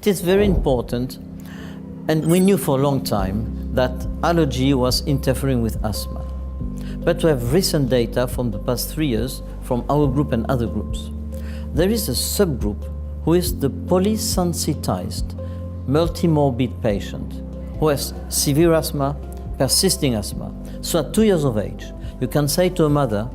is very important, and we knew for a long time that allergy was interfering with asthma. But we have recent data from the past 3 years from our group and other groups. There is a subgroup who is the polysensitized, multimorbid patient who has severe asthma, persisting asthma. So at 2 years of age, you can say to a mother,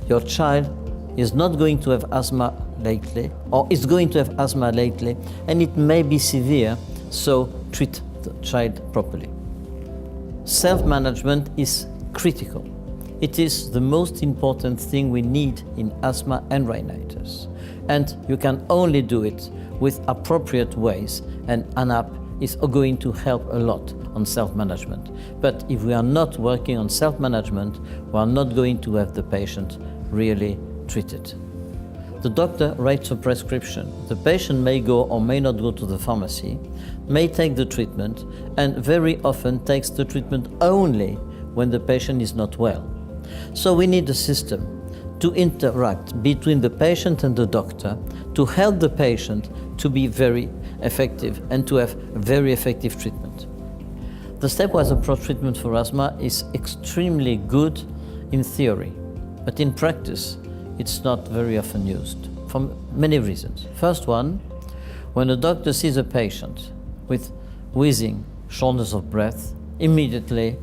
your child is not going to have asthma lately, or is going to have asthma lately, and it may be severe, so treat the child properly. Self-management is critical. It is the most important thing we need in asthma and rhinitis. And you can only do it with appropriate ways, and an app is going to help a lot on self-management. But if we are not working on self-management, we are not going to have the patient really treated. The doctor writes a prescription. The patient may go or may not go to the pharmacy, may take the treatment, and very often takes the treatment only when the patient is not well. So we need a system to interact between the patient and the doctor to help the patient to be very effective and to have very effective treatment. The stepwise approach treatment for asthma is extremely good in theory, but in practice, it's not very often used for many reasons. First one, when a doctor sees a patient with wheezing, shortness of breath, immediately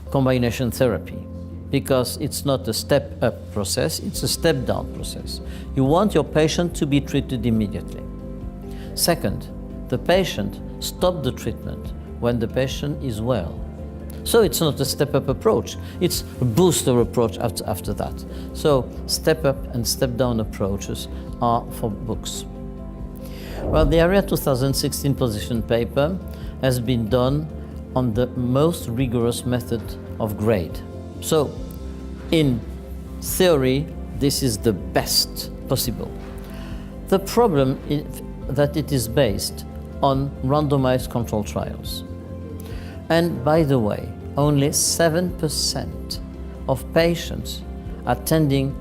combination therapy, because it's not a step-up process, it's a step-down process. You want your patient to be treated immediately. Second, the patient stops the treatment when the patient is well. So it's not a step-up approach, it's a booster approach after that. So step-up and step-down approaches are for books. Well, the ARIA 2016 position paper has been done on the most rigorous method of grade. So, in theory, this is the best possible. The problem is that it is based on randomized controlled trials. And by the way, only 7% of patients attending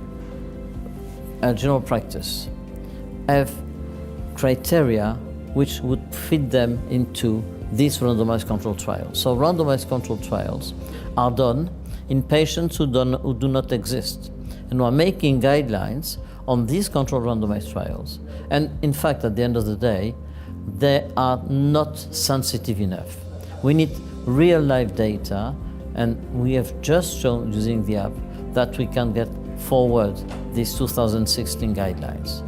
a general practice have criteria which would fit them into these randomized controlled trials. So randomized controlled trials are done in patients who do not exist. And we're making guidelines on these controlled randomized trials. And in fact, at the end of the day, they are not sensitive enough. We need real life data, and we have just shown using the app that we can get forward these 2016 guidelines.